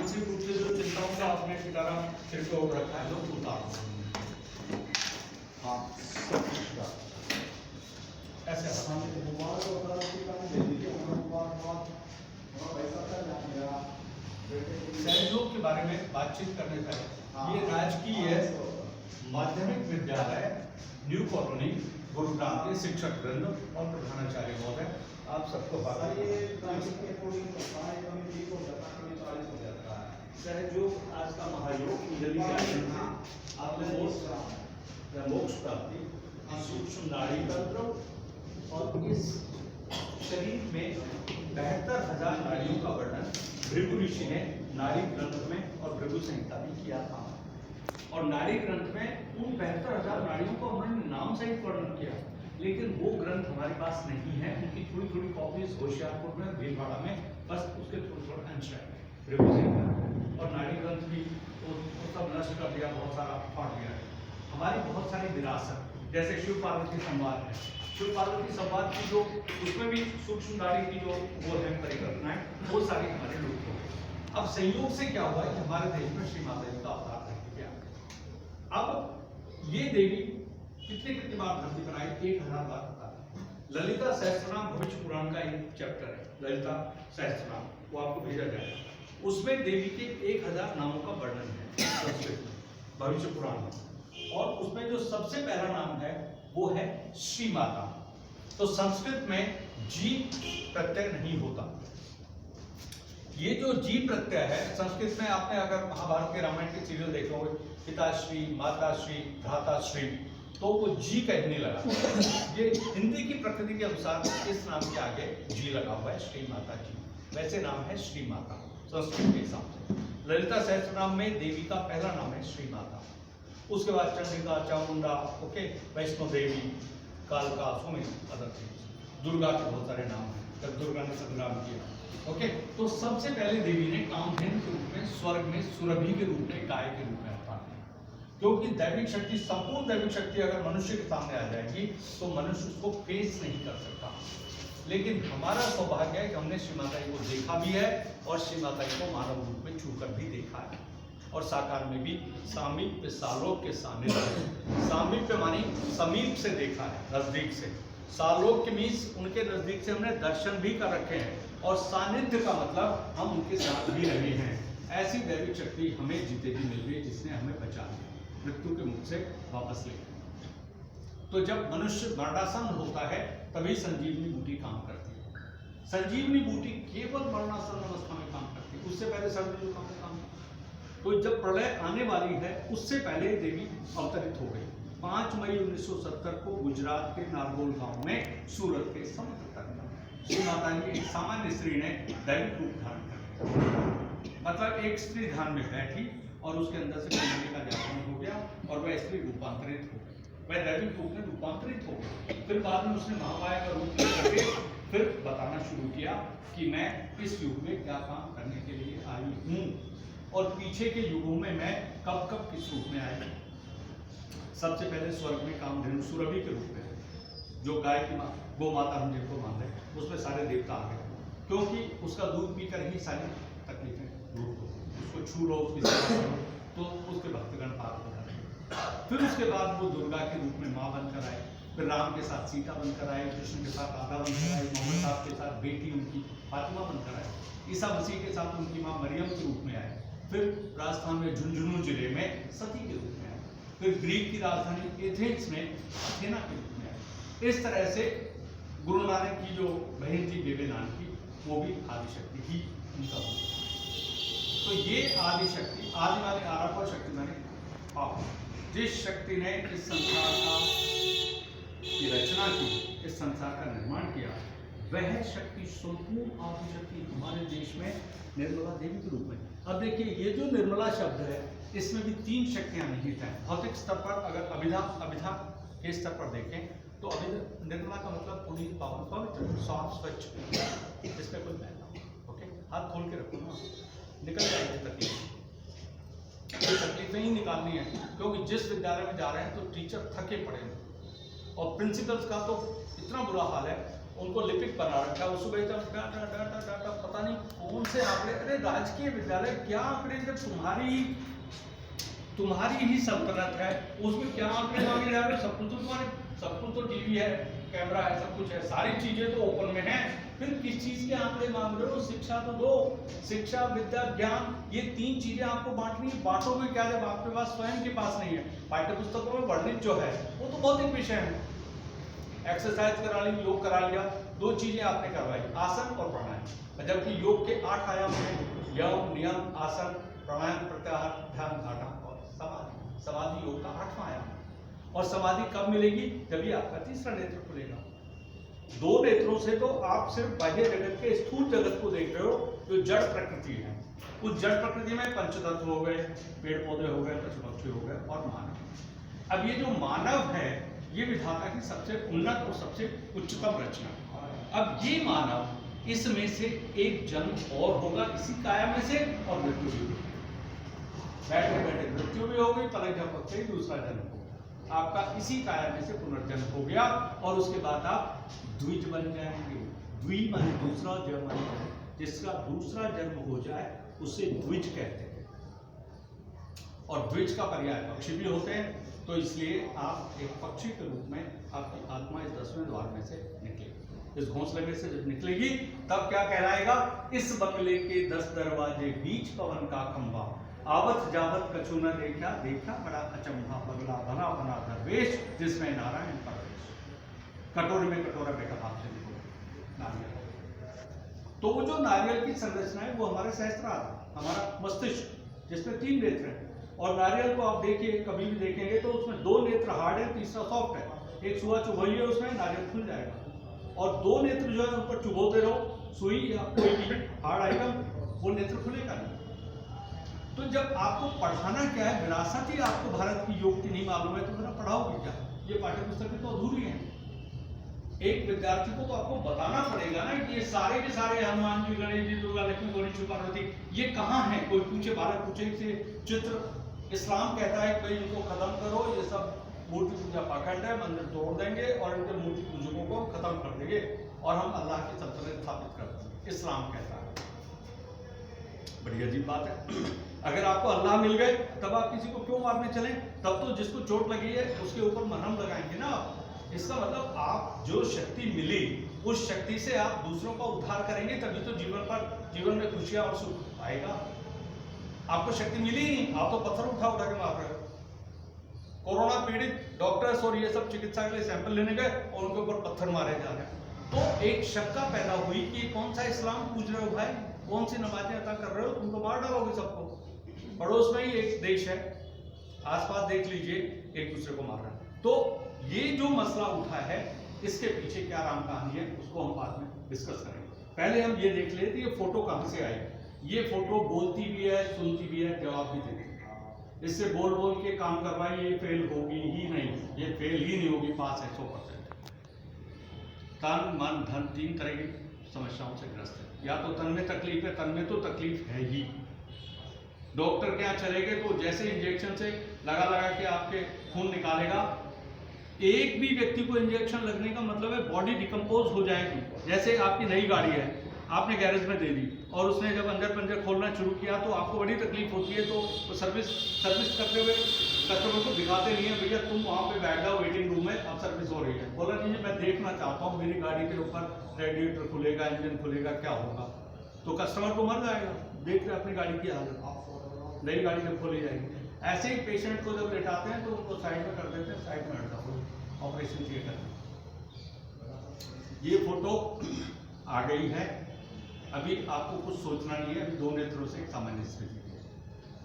मानसिक रूप से जो चिंताओं का आपने सीताराम सिर को रखा है लोग उतार हाँ ऐसे सहयोग के बारे में बातचीत करने का ये राजकीय माध्यमिक विद्यालय न्यू कॉलोनी गुरुग्राम के शिक्षक वृंद और प्रधानाचार्य महोदय आप सबको सहयोग आज का महायोग आपने मोक्ष प्राप्ति सूक्ष्म नाड़ी तंत्र और इस शरीर में 72,000 नाड़ियों का वर्णन भृगु ऋषि ने नाड़ी ग्रंथ में और भृगु संहिता में किया था। और नाड़ी ग्रंथ में उन 72,000 नाड़ियों का उन्होंने नाम सहित वर्णन किया, लेकिन वो ग्रंथ हमारे पास नहीं है। उनकी थोड़ी थोड़ी कॉपीज होशियारपुर में भीलवाड़ा में बस उसके थोड़े थोड़े अंश है भृगु संहिता और नाड़ी ग्रंथ भी वो सब नष्ट कर दिया, बहुत सारा फाड़ दिया है। हमारी बहुत सारी विरासत जैसे शिव पार्वती संवाद है, शिव पार्वती संवाद की जो उसमें भी सूक्ष्म नाड़ी की जो वो है परिकल्पनाएं वो सारी हमारे लुप्त हो गई। अब संयोग से क्या हुआ कि हमारे देश में श्री माता जी का अवतार रह गया। अब ये देवी कितने बार धरती पर आई? 1000 बार अवतार। ललिता सहस्त्रनाम भविष्य पुराण का एक चैप्टर है, ललिता सहस्त्रनाम, वो आपको भेजा जाएगा। उसमें देवी के 1000 नामों का वर्णन है संस्कृत में भविष्य पुराण में, और उसमें जो सबसे पहला नाम है वो है श्री माता। तो संस्कृत में जी प्रत्यय नहीं होता। ये जो जी प्रत्यय है संस्कृत में, आपने अगर महाभारत के रामायण के सीरियल देखो, पिताश्री, माताश्री, भ्राताश्री, तो वो जी कहने लगा। ये हिंदी की प्रकृति के अनुसार इस नाम के आगे जी लगा हुआ है, श्री माता जी। वैसे नाम है श्री माता संस्कृत के हिसाब से। ललिता सहस्त्रनाम में देवी का पहला नाम है श्री माता। उसके बाद चंडिका, चामुंडा, ओके, वैष्णो देवी, कालका, सुमित, अदर दुर्गा के बहुत सारे नाम हैं, जब दुर्गा ने संग्राम किया। ओके, तो सबसे पहले देवी ने कामधेनु के रूप में स्वर्ग में सुरभि के रूप में, गाय के रूप में अवतार लिया। क्योंकि दैविक शक्ति, संपूर्ण दैविक शक्ति अगर मनुष्य के सामने आ जाएगी तो मनुष्य उसको फेस नहीं कर सकता। लेकिन हमारा सौभाग्य है कि हमने श्री माता जी को देखा भी है और श्री माता जी को मानव रूप में छूकर भी देखा है, और साकार में भी सामीप्य सालोक्य सानिध्य। सामीप्य मानी समीप से देखा है, नजदीक से। सालोक्य मीन्स उनके नजदीक से हमने दर्शन भी कर रखे हैं, और सानिध्य का मतलब हम उनके साथ भी रहे हैं। ऐसी दैविक शक्ति हमें जीते भी मिल गई, जिसने हमें बचा लिया, मृत्यु के मुख से वापस ले। तो जब मनुष्य मरणासन होता है तभी संजीवनी बूटी काम करती है। संजीवनी बूटी केवल मरणासन अवस्था में काम करती है, उससे पहले सर्दी जुकाम में काम। तो जब प्रलय आने वाली है उससे पहले देवी अवतरित हो गई। 5 मई 1970 को गुजरात के नारगोल गांव में सूरत के समुद्र तट पर श्री माता जी एक सामान्य स्त्री ने दैविक रूप धारण कर, मतलब एक स्त्री ध्यान में बैठी और उसके अंदर से कमंडली का जागरण हो गया और वह स्त्री रूपांतरित हो गई, वह दैविक रूप में रूपांतरित हो गई। फिर बाद में उसने महामाया का रूप करके फिर बताना शुरू किया कि मैं इस युग में क्या काम करने के लिए आई हूँ, और पीछे के युगों में मैं कब कब किस रूप में आई। सबसे पहले स्वर्ग में कामधेनु सुरभि के रूप में, जो गाय की गो माता हम जिनको मानते हैं, उसमें सारे देवता आ गए, क्योंकि उसका दूध पीकर ही सारी तकलीफें दूर हो। उसको छू लो, उसकी सेवा करो तो उसके भक्तगण पार हो जाते हैं। फिर उसके बाद वो दुर्गा के रूप में माँ बनकर आए, फिर राम के साथ सीता बनकर आए, कृष्ण के साथ राधा बनकर आए, मोहम्मद साहब के साथ बेटी उनकी फातिमा बनकर आए, ईसा मसीह के साथ उनकी माँ मरियम के रूप में आए, फिर राजस्थान में झुंझुनू जिले में सती के रूप में आए, फिर ग्रीक की राजधानी एथेंस में अथेना के रूप में आए। इस तरह से गुरु नानक की जो बहन थी बेबे नानक की, वो भी आदिशक्ति ही उनका रूप। तो ये आदिशक्ति, आदि माने आरंभ, शक्ति माने पावर। जिस शक्ति ने इस संसार की रचना की, इस संसार का निर्माण किया, वह शक्ति संपूर्ण आदिशक्ति हमारे देश में निर्मला देवी के रूप में। अब देखिए, ये जो निर्मला शब्द है इसमें भी 3 शक्तियां निहित हैं। भौतिक स्तर पर अगर अभिधा के स्तर पर देखें तो निर्मला का मतलब पूरी पावन, पवित्र, साफ, स्वच्छ, इसमें कोई मैल ना हो। ओके, हाथ खोल के रखो ना, निकल जाएगी तकलीफ। तकलीफें ही निकालनी है, क्योंकि जिस विद्यालय में जा रहे हैं तो टीचर थके पड़े हैं, और प्रिंसिपल्स का तो इतना बुरा हाल है, उनको लिपिक बना रखा है। सुबह जब डाटा डाटा डाटा पता नहीं कौन से आंकड़े, अरे राजकीय विद्यालय क्या आंकड़े, जब तुम्हारी ही सल्तनत है उसमें क्या आंकड़े मांगे जा रहे हैं? सब कुछ तो टीवी है, कैमरा है, सब कुछ है, सारी चीजें तो ओपन में है, फिर किस चीज के आंकड़े मांग रहे हो? शिक्षा तो दो, शिक्षा विद्या ज्ञान, ये 3 चीजें आपको बांटनी है। बांटोगे क्या जब आपके पास स्वयं के पास नहीं है? पाठ्य पुस्तकों में वर्णित जो है वो तो भौतिक विषय है, एक्सरसाइज करा ली, योग करा लिया, 2 चीजें आपने करवाई, आसन और प्राणायाम। जबकि योग के 8 आयाम हैं, यम नियम आसन प्राणायाम प्रत्याहार ध्यान धारणा और समाधि। समाधि योग का 8वां आयाम है। और समाधि कब मिलेगी? जब ये आपका तीसरा नेत्र खुलेगा। 2 नेत्रों से तो आप सिर्फ बाह्य जगत के स्थूल जगत को देख रहे हो, जो जड़ प्रकृति है। उस जड़ प्रकृति में पंचतत्व हो गए, पेड़ पौधे हो गए, पशु पक्षी हो गए और मानव। अब ये जो मानव है ये विधाता की सबसे उन्नत और सबसे उच्चतम रचना। अब ये मानव, इसमें से एक जन्म और होगा इसी काया में से, और मृत्यु भी होगी। बैठे बैठे मृत्यु भी होगी, पलक झपकते ही दूसरा जन्म होगा। आपका इसी काया में से पुनर्जन्म हो गया और उसके बाद आप द्विज बन जाएंगे। द्वि माने दूसरा जन्म, जिसका दूसरा जन्म हो जाए उसे द्विज कहते हैं। और द्विज का पर्याय पक्षी भी होते हैं, तो इसलिए आप एक पक्षी के रूप में आपकी आत्मा इस 10वें द्वार में से निकलेगी। इस घोंसले में से जब निकलेगी तब क्या कहलाएगा? इस बंगले के 10 दरवाजे बीच पवन का खंभा, आवत जावत कछु न देखा, देखा बड़ा अचंभा, बगला बना बना दरवेश, जिसमें नारायण परवेश। कटोरी में कटोरा बेटा हाथ से निकलो नारियल। तो वो जो नारियल की संरचना है वो हमारे सहस्त्रार, हमारा मस्तिष्क, जिसमें 3 नेत्र हैं। और नारियल को आप देखिए, कभी भी देखेंगे तो उसमें 2 नेत्र हार्ड है, तीसरा सॉफ्ट है। एक सुआ चुभइए उसमें, नारियल खुल जाएगा। और 2 नेत्र जो है उन पर चुभोते रहो, सुई या कोई भी हार्ड आइटम, वो नेत्र खुलेगा नहीं। तो जब आपको पढ़ाना क्या है, विरासत ही आपको भारत की योग की नहीं मालूम है, तो मेरा पढ़ाओगे क्या? ये पाठ्य पुस्तकें तो अधूरी हैं। एक विद्यार्थी को तो आपको बताना पड़ेगा ना कि ये सारे के सारे हनुमान जी, गणेश जी, दुर्गा, लक्ष्मी, गौरी, पार्वती, ये कहाँ है? कोई पूछे, भारत पूछे से चित्र, इस्लाम कहता है भाई इनको खत्म करो, ये सब मूर्ति पूजा पाखंड है, मंदिर तोड़ देंगे और इनके मूर्ति पूजकों को खत्म कर देंगे और हम अल्लाह की सल्तनत स्थापित कर देंगे, इस्लाम कहता है। बड़ी अजीब बात है। अगर आपको अल्लाह मिल गए तब आप किसी को क्यों मारने चले? तब तो जिसको चोट लगी है उसके ऊपर मरहम लगाएंगे ना आप। इसका मतलब आप जो शक्ति मिली उस शक्ति से आप दूसरों का उद्धार करेंगे, तभी तो जीवन में खुशियां और सुख आएगा। आपको शक्ति मिली नहीं, आप तो पत्थर उठा के मार रहे हो। कोरोना पीड़ित डॉक्टर्स और ये सब चिकित्सा के लिए सैंपल लेने गए और उनके ऊपर पत्थर मारे जा रहे हैं। तो एक शंका पैदा हुई कि कौन सा इस्लाम पूज रहे हो भाई, कौन सी नमाजें अदा कर रहे हो, तुम तो मार डालोगे सबको। पड़ोस में ही एक देश है, आसपास देख लीजिए, एक दूसरे को मार रहा है। तो ये जो मसला उठा है, इसके पीछे क्या राम कहानी है, उसको हम बाद में डिस्कस करेंगे। पहले हम ये देख लेते ये फोटो कहां से आई। ये फोटो बोलती भी है, सुनती भी है, जवाब भी देती है। इससे बोल बोल के काम करवाई, ये फेल होगी ही नहीं, ये फेल ही नहीं होगी, पास है 100%। तन मन धन 3 तरह की समस्याओं से ग्रस्त है। या तो तन में तकलीफ है, तन में तो तकलीफ है ही। डॉक्टर के यहाँ चले गए तो जैसे इंजेक्शन से लगा के आपके खून निकालेगा। एक भी व्यक्ति को इंजेक्शन लगने का मतलब है बॉडी डिकम्पोज हो जाएगी। जैसे आपकी नई गाड़ी है, आपने गैरेज में दे दी और उसने जब अंदर पंजर खोलना शुरू किया तो आपको बड़ी तकलीफ होती है, तो वो सर्विस करते हुए कस्टमर को दिखाते नहीं है, भैया तुम वहाँ पे बैठ जाओ वेटिंग रूम में, अब सर्विस हो रही है। बोला नहीं जी मैं देखना चाहता हूँ मेरी गाड़ी के ऊपर रेडिएटर खुलेगा, इंजन खुलेगा, क्या होगा। तो कस्टमर को मर जाएगा, देख रहे अपनी गाड़ी की हालत, नई गाड़ी जब खोली जाएगी। ऐसे ही पेशेंट को जब लेटाते हैं तो उनको साइड में कर देते हैं, साइड में हट जाओ, ऑपरेशन थिएटर में। ये फोटो आ गई है, अभी आपको कुछ सोचना नहीं है। अभी 2 नेत्रों से एक सामान्य स्थिति है।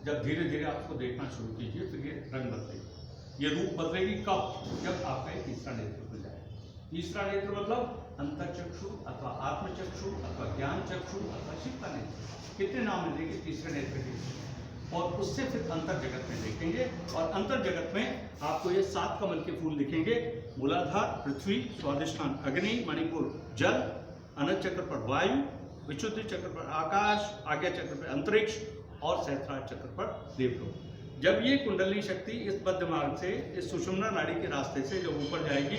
जब धीरे धीरे आपको देखना शुरू कीजिए फिर ये रंग बदलेगी, ये रूप बदलेगी। कब? जब आपका एक तीसरा नेत्र खुल जाए। तीसरा नेत्र मतलब अंतरचक्षु अथवा आत्मचक्षु अथवा ज्ञान चक्षु अथवा शिक्षा नेत्र। कितने नाम मिलेंगे तीसरे नेत्र के? और उससे फिर अंतर जगत में देखेंगे, और अंतर जगत में आपको ये 7 कमल के फूल दिखेंगे। मूलाधार पृथ्वी, स्वादिष्ठान अग्नि, मणिपुर जल, अनंत चक्र पर वायु, विशुद्धि चक्र पर आकाश, आज्ञा चक्र पर अंतरिक्ष और सहस्त्रार चक्र पर देवलोक। जब ये कुंडली शक्ति इस मध्य मार्ग से, इस सुषुम्ना नाड़ी के रास्ते से जब ऊपर जाएगी,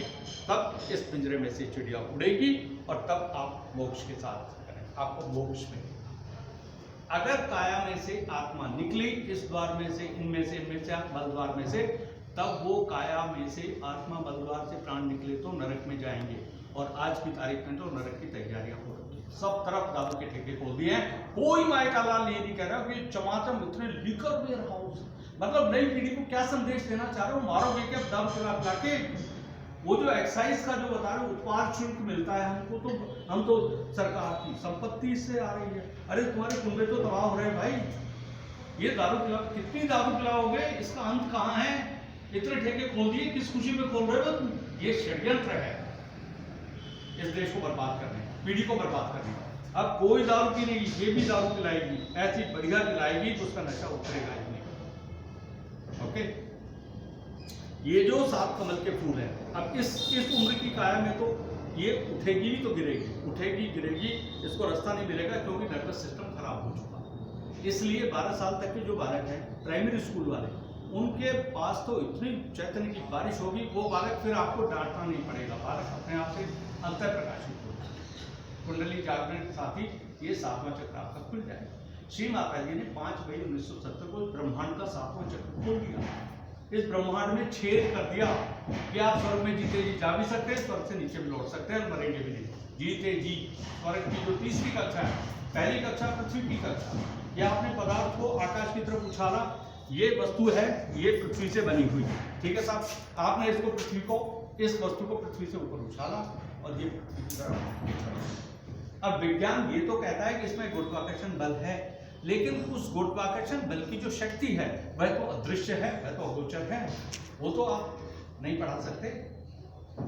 तब इस पिंजरे में से चिड़िया उड़ेगी और तब आप मोक्ष के साथ करें, आपको मोक्ष मिलेगा। अगर काया में से आत्मा निकली इस द्वार में से, इनमें से बल द्वार में से, तब वो काया में से आत्मा बल द्वार से प्राण निकले तो नरक में जाएंगे। और आज की तारीख में तो नरक की तैयारियां हो रही है, सब तरफ दारू के ठेके खोल दिए हैं। कोई माई का लाल नहीं कह रहा कि चमाचम इतने लिकर वेयर हाउस, मतलब नई पीढ़ी को क्या संदेश देना चाह रहे हो? मारोगे क्या दारू पिला के? वो जो एक्साइज का जो बता रहे हो उत्पाद शुल्क मिलता है हमको, तो हम तो सरकार की संपत्ति से आ रही है। अरे तुम्हारे कुंबे तो तबाह हो रहे हैं भाई, ये दारू पिला, कितनी दारू पिलाओगे? इसका अंत कहाँ है? इतने ठेके खोल दिए, किस खुशी में खोल रहे हो तुम? ये षड्यंत्र है इस देश को बर्बाद करने, पीढ़ी को बर्बाद करने का। अब कोई दारू पीनेगी, ये भी दारू पिलाएगी, ऐसी बढ़िया पिलाएगी तो उसका नशा उतरेगा ही नहीं। ओके, ये जो 7 कमल के फूल हैं, अब इस उम्र की काया में तो ये उठेगी भी तो गिरेगी, उठेगी गिरेगी, इसको रास्ता नहीं मिलेगा क्योंकि नर्वस सिस्टम खराब हो चुका। इसलिए 12 साल तक के जो बालक हैं प्राइमरी स्कूल वाले, उनके पास तो इतनी चैतन्य की बारिश होगी, वो बालक फिर आपको डांटना नहीं पड़ेगा, बालक अपने आप से अंतर प्रकाशित होगा। कुंडली जागरण के साथ ही ये 7वां चक्र आपका खुल जाएगा। श्री माता जी ने 5 मई 1970 को ब्रह्मांड का 7वां चक्र खोल दिया। इस ब्रह्मांड में छेद कर दिया कि आप स्वर्ग में जीते जी जा भी सकते हैं, स्वर्ग से नीचे भी लौट सकते हैं और मरेंगे भी नहीं। जीते जी स्वर्ग की जो 3री कक्षा है, पहली कक्षा पृथ्वी की कक्षा, या आपने पदार्थ को आकाश की तरफ उछाला, ये वस्तु है, ये पृथ्वी से बनी हुई है, ठीक है साहब। आपने इसको पृथ्वी को, इस वस्तु को पृथ्वी से ऊपर उछाला और ये पृथ्वी की तरफ। अब विज्ञान ये तो कहता है कि इसमें गुरुत्वाकर्षण बल है, लेकिन उस गुरुत्वाकर्षण बल की जो शक्ति है वह तो अदृश्य है, वह तो अगोचर है, वो तो आप नहीं पढ़ा सकते।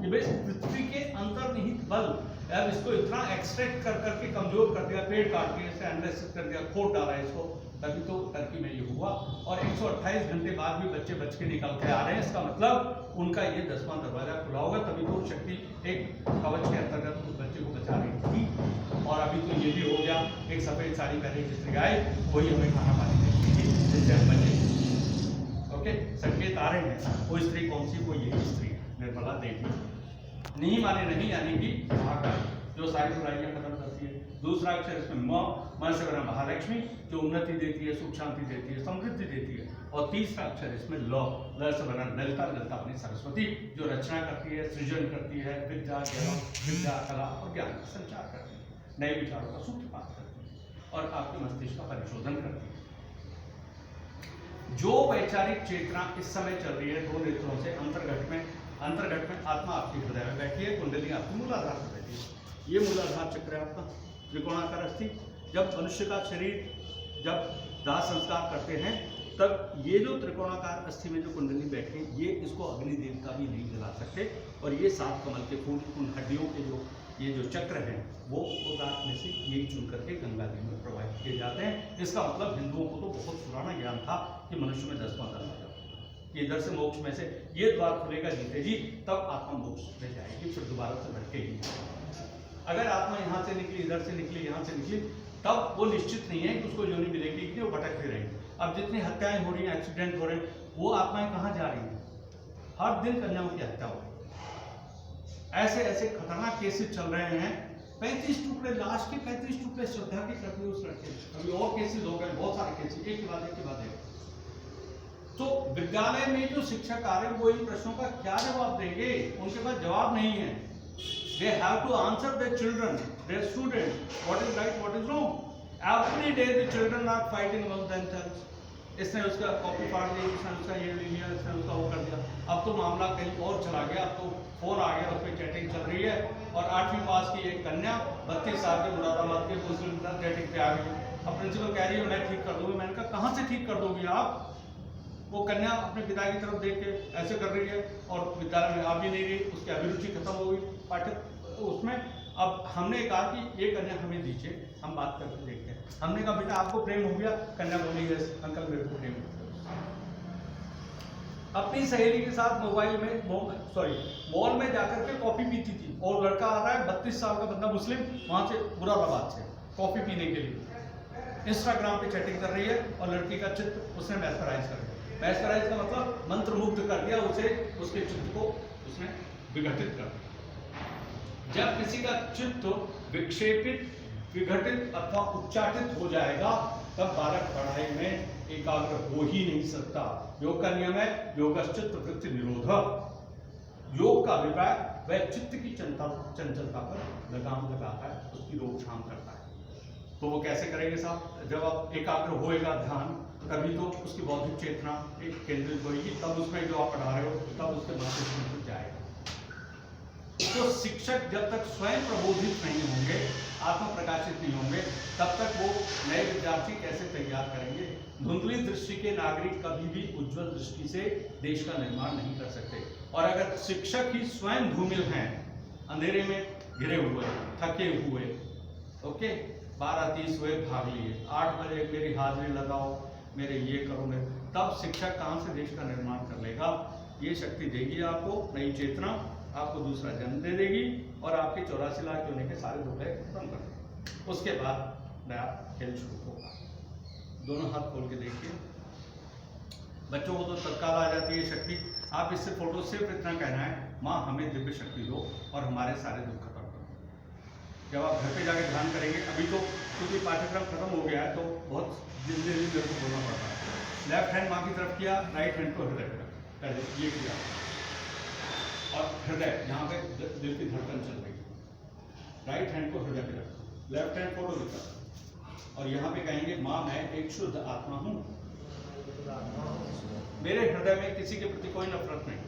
ये बस पृथ्वी के अंतर्निहित बल, अब इसको इतना एक्सट्रैक्ट कर करके कमजोर कर दिया, पेड़ काट के इसे एनालिसिस कर दिया, खोद डाला इसको, तभी तो टर्की में ये हुआ। और 128 घंटे बाद भी बच्चे बच के निकल के आ रहे हैं, इसका मतलब उनका ये 10वां दरवाजा खुला होगा, तभी तो शक्ति एक कवच के अंतर्गत उस बच्चे को बचा रही थी। और अभी तो ये भी हो गया, एक सफेद साड़ी पहने की स्त्री आई, वही हमें खाना पानी देती थी, जिससे हम बचे। ओके, संकेत आ रहे हैं। वो स्त्री कौन सी? वो यही स्त्री निर्मला देवी। नहीं माने नहीं, यानी कि महाकाल, जो सारी बुराइयां खत्म करती है। दूसरा अक्षर इसमें म से बना महालक्ष्मी, जो उन्नति देती है, सुख शांति देती है, समृद्धि देती है। और तीसरा अक्षर इसमें ल से बना ललिता, ललिता अपनी सरस्वती, जो रचना करती है, सृजन करती है, विद्या, ज्ञान, विद्या, कला और ज्ञान का संचार करती है, नए विचारों का सूत्रपात करती है और आपके मस्तिष्क का परिशोधन करती है। जो वैचारिक चेतना इस समय चल रही है 2 नेत्रों से, अंतर्घट में आत्मा आपके हृदय में बैठी है, कुंडली आपकी मूलाधार पर बैठी है। ये मूलाधार चक्र है आपका, त्रिकोणाकार अस्थि। जब मनुष्य का शरीर जब दाह संस्कार करते हैं, तब ये जो त्रिकोणाकार अस्थि में जो कुंडली बैठे, ये इसको अग्नि देवता भी नहीं जला सकते। और ये 7 कमल के फूल, उन हड्डियों के जो चक्र हैं, वो रात में से यही चुन करके गंगा जी में प्रवाहित किए जाते हैं। इसका मतलब हिंदुओं को तो बहुत पुराना ज्ञान था कि मनुष्य में 10वां दरवाजा, इधर से मोक्ष में से ये द्वार खुलेगा जीते जी, तब आत्मा मोक्ष में जाएगी, फिर दोबारा से भटकेगी। अगर आत्मा यहाँ से निकली, इधर से निकली, यहाँ से निकली, तब वो निश्चित नहीं है कि उसको योनि मिलेगी कि वो भटकते रहेंगे। अब जितनी हत्याएं हो रही हैं, एक्सीडेंट हो रहे हैं, वो आत्माएं कहाँ जा रही हैं? हर दिन कन्याओं की हत्या हो रही है। ऐसे ऐसे खतरनाक केसेस चल रहे हैं। 35 टुकड़े, लाश के 35 टुकड़े श्रद्धा के कर दिए उस लड़के ने। अभी और केसेस हो गए, बहुत सारे केसेस, एक के बाद एक। तो विद्यालय में जो शिक्षक आ रहे हैं वो इन प्रश्नों का क्या जवाब देंगे? उनके पास जवाब नहीं है। They have to answer their children, their students, what is right, what is wrong. Every day the children are fighting among themselves. इसने उसका कॉपी फाड़ दी, इसने उसका ये ले लिया, इसने उसका वो कर दिया। अब तो मामला कहीं और चला गया, अब तो फोन आ गया, उस पर चैटिंग चल रही है। और 8वीं पास की एक कन्या 32 साल के मुरादाबाद के मुस्लिम के साथ चैटिंग पे आ गई। अब प्रिंसिपल कह रही है मैं ठीक कर दूंगी। मैंने कहा कहाँ से ठीक कर दोगी आप? वो कन्या अपने पिता की तरफ देख के ऐसे कर रही है और विद्यालय में आ भी नहीं रही, उसकी अभिरुचि खत्म हो गई पाठ्य उसमें। अब हमने कहा कि ये कन्या हमें दीजिए, हम बात करके देखते हैं। हमने कहा बेटा आपको प्रेम हो गया? कन्या बोली है अंकल मेरे को प्रेम हो गया। अपनी सहेली के साथ मॉल में जाकर के कॉफी पीती थी और लड़का आ रहा है 32 साल का बंदा मुस्लिम, वहां से मुरादाबाद से कॉफी पीने के लिए इंस्टाग्राम पे चैटिंग कर रही है और लड़की का चित्र उसने मैस्मराइज कर दिया। मैस्मराइज का मतलब मंत्र मुग्ध कर दिया उसे, उसके चित्त को उसने विघटित कर दिया। जब किसी का चित्त विक्षेपित, विघटित अथवा उच्चाटित हो जाएगा तब बालक पढ़ाई में एकाग्र हो ही नहीं सकता। योग का नियम है योगश्चित्त वृत्ति निरोध। योग का अभिप्राय वह चित्त की चंचलता पर लगाम लगाता है, उसकी रोकथाम करता है। तो वो कैसे करेंगे साहब? जब आप एकाग्र होएगा ध्यान, तभी तो उसकी बौद्धिक चेतना एक केंद्रित होगी, तब उसमें जो आप पढ़ा रहे हो तब उसके मस्तिष्क में जाएगा। तो शिक्षक जब तक स्वयं प्रबोधित नहीं होंगे, आत्म प्रकाशित नहीं होंगे, तब तक वो नए विद्यार्थी कैसे तैयार करेंगे? धुंधली दृष्टि के नागरिक कभी भी उज्जवल दृष्टि से देश का निर्माण नहीं कर सकते। और अगर शिक्षक ही स्वयं धूमिल हैं, अंधेरे में घिरे हुए, थके हुए, ओके, 12:30 हुए भाग लिए, 8 बजे मेरी हाजिरी लगाओ, मेरे ये करो, मेरे, तब शिक्षक कहाँ से देश का निर्माण कर लेगा? ये शक्ति देगी आपको नई चेतना, आपको दूसरा जन्म दे देगी और आपके 84 लाख होने के सारे दुख खत्म कर देगी। उसके बाद नया खेल शुरू होगा। दोनों हाथ खोल के देखिए। बच्चों को तो तत्काल आ जाती है शक्ति। आप इससे फोटो सिर्फ इतना कहना है, माँ हमें दिव्य शक्ति दो और हमारे सारे दुख खत्म करो। जब आप घर पे जाके ध्यान करेंगे, अभी तो क्योंकि पाठ्यक्रम खत्म हो गया है तो बहुत जल्दी मेरे को बोलना पड़ता है। लेफ्ट हैंड माँ की तरफ किया, राइट हैंड को हृदय पे रखा, पहले ये किया, और हृदय यहाँ पे दिल की धड़कन चल रही है। राइट हैंड को हृदय पे रखा, लेफ्ट हैंड फोटो दिखा, और यहाँ पे कहेंगे माँ मैं एक शुद्ध आत्मा हूँ, मेरे हृदय में किसी के प्रति कोई नफरत नहीं,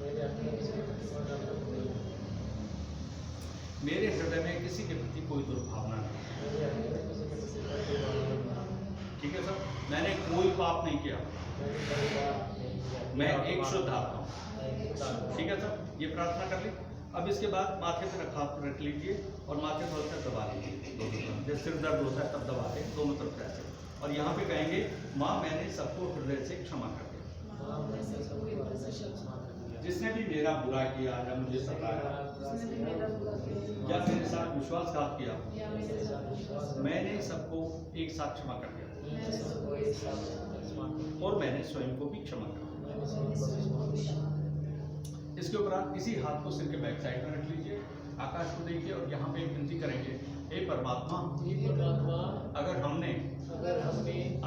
मेरे हृदय में किसी के प्रति कोई दुर्भावना नहीं। ठीक है सर, मैंने कोई पाप नहीं किया, मैं एक शुद्ध आत्मा हूँ। ठीक है सर, ये प्रार्थना कर ली। अब इसके बाद माथे पे रख लीजिए और माथे पर तक दबा लीजिए दोनों तरफ। जब सिर दर्द होता है तब दबा दें दोनों तरफ ऐसे, और यहाँ पे कहेंगे माँ मैंने सबको हृदय से क्षमा कर दिया, जिसने भी मेरा बुरा किया या मुझे सताया या मेरे साथ विश्वासघात किया, मैंने सबको एक साथ क्षमा कर दिया और मैंने स्वयं को भी क्षमा कर दिया। इसके उपरांत इसी हाथ को सिर के बैक साइड में रख लीजिए, आकाश को देखिए और यहाँ पे एक विनती करेंगे, हे परमात्मा, अगर हमने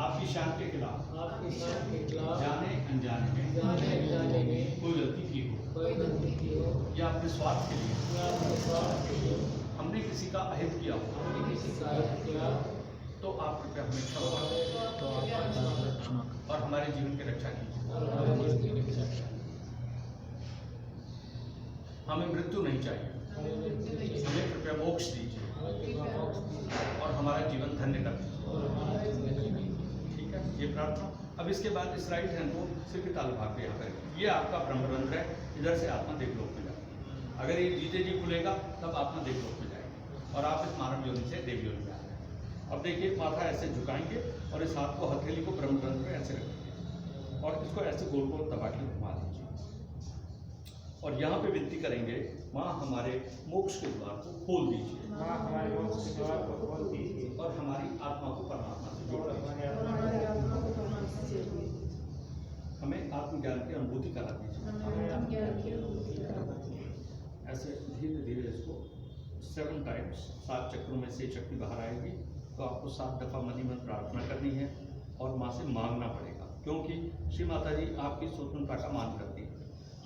आपकी शान के खिलाफ जाने अनजाने में कोई गलती की हो या अपने स्वार्थ के लिए हमने किसी का अहित किया हो, तो आप कृपया हमें क्षमा और हमारे जीवन की रक्षा कीजिए। हमें मृत्यु नहीं चाहिए, हमें कृपया मोक्ष दीजिए और हमारा जीवन धन्य कर दीजिए। ठीक है, ये प्रार्थना। अब इसके बाद इस राइट हैंड को सिर के तालु भाग पे यहाँ करें। ये आपका ब्रह्मरंध्र है, इधर से आत्मा देवलोक में जाती है। अगर ये जीते जी खुलेगा तब आत्मा देवलोक में जाएगी और आप इस मानव योनि से देव योनि में आ जाएंगे। अब देखिए, माथा ऐसे झुकाएंगे और इस हाथ को हथेली को ब्रह्मरंध्र में ऐसे रखेंगे और इसको ऐसे गोल गोल दबा के घुमा दीजिए और यहाँ पे विनती करेंगे, माँ हमारे मोक्ष के द्वार को खोल दीजिए, माँ हमारे मोक्ष के द्वार को खोल दीजिए और हमारी आत्मा को परमात्मा से जोड़ दीजिए, हमें आत्मज्ञान की अनुभूति करा दीजिए। ऐसे धीरे धीरे इसको 7 टाइम्स, 7 चक्रों में से शक्ति बाहर आएगी तो आपको 7 दफा मनी मन प्रार्थना करनी है और माँ से मांगना पड़ेगा, क्योंकि श्री माता जी आपकी स्वतंत्रता का मान करती है।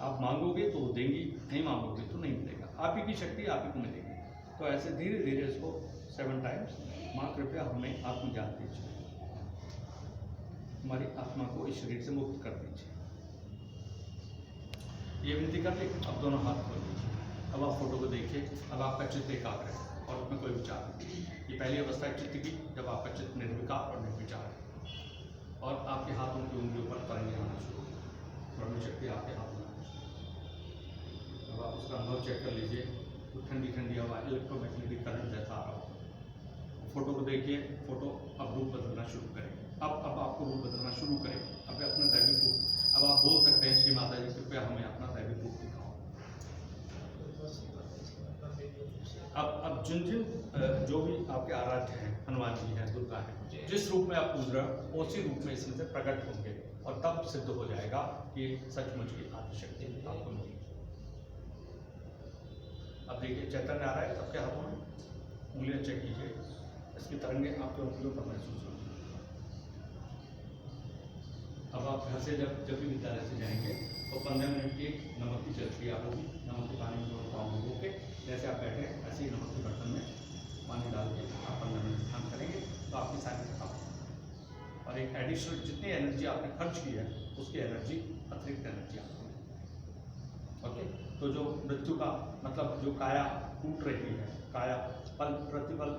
आप मांगोगे तो वो देंगी, नहीं मांगोगे तो नहीं मिलेगा। आप ही की शक्ति आप ही को मिलेगी। तो ऐसे धीरे धीरे इसको 7 टाइम्स, माँ कृपया हमें आत्मज्ञान दीजिए, हमारी आत्मा को इस शरीर से मुक्त कर दीजिए। ये विनती कर ली। अब दोनों हाथ खोल दीजिए। अब आप फोटो को देखिए। अब आपका चित्त एकाग्र है और उसमें कोई विचार नहीं। ये पहली अवस्था है चित्त की, जब आपका चित्त निर्विकार और निर्विचार है और आपके हाथों की उंगलियों पर तरंगे आना शुरू, ब्रह्म शक्ति आपके हाथ में। अब आप उसका अनुभव चेक कर लीजिए। तो ठंडी ठंडी हवा, इलेक्ट्रोमैग्नेटिक करंट जैसा आ रहा हो। फोटो को देखिए, फोटो अब रूप बदलना शुरू करें। अब आपको रूप बदलना शुरू करें। अब अपना दैविक रूप, अब आप बोल सकते हैं, श्री माता जी कृपया हमें अपना दैविक रूप दिखाओ। अब जिन जिन जो भी आपके आराध्य हैं, हनुमान जी हैं, दुर्गा हैं, जिस रूप में आप पूज रहे हो उसी रूप में इसमें से प्रकट होंगे और तब सिद्ध हो जाएगा कि सचमुच की आदिशक्ति आपको मिली। अब देखिए चैतन्य आ रहा है सबके हाथों में, उंगलियां चेक कीजिए, इसकी तरंगे आपके उंगलियों पर महसूस होंगी। अब आप घर से जब भी विद्यालय से जाएंगे तो 15 मिनट की नमक की जलक्रिया होगी। नमक के पानी में दोनों पाँव डुबो के जैसे आप बैठे हैं ऐसे ही नमक के बर्तन में पानी डाल के आप 15 मिनट ध्यान करेंगे तो आपकी सारी थकान और एक एडिशनल जितनी एनर्जी आपने खर्च की है उसकी एनर्जी, अतिरिक्त एनर्जी आपको मिलेगी। ओके, तो जो मृत्यु का मतलब जो काया टूट रही है, काया पल प्रतिपल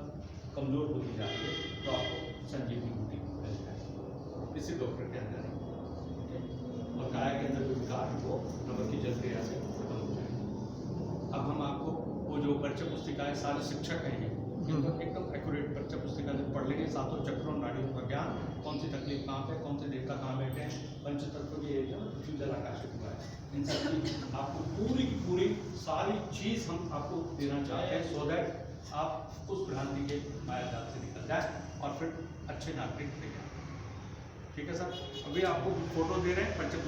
कमजोर होती जा रही है, तो आपको संजीवनी बूटी मिल जाएगी किसी डॉक्टर के अंदर। और काया के अंदर जो विकार है वो नमक की जलक्रिया से खत्म हो जाएगा। अब हम आपको वो जो परिचय पुस्तिकाएं सारे शिक्षक हैं ये एकदम एक्यूरेट परिचय पुस्तिका जब पढ़ लेंगे, सातों चक्रों नाड़ियों का ज्ञान, कौन सी तकलीफ कहाँ पे, कौन से देवता कहाँ बैठे हैं, पंचतत्व की एकदम पृथ्वी जल आकाश हुआ है, इन सब की आपको पूरी की पूरी सारी चीज हम आपको देना चाहते हैं सो दैट आप उस भ्रांति के माया जाल से निकल जाए और फिर अच्छे नागरिक बन जाए। ठीक है सर, अभी आपको फोटो दे रहे हैं परिचय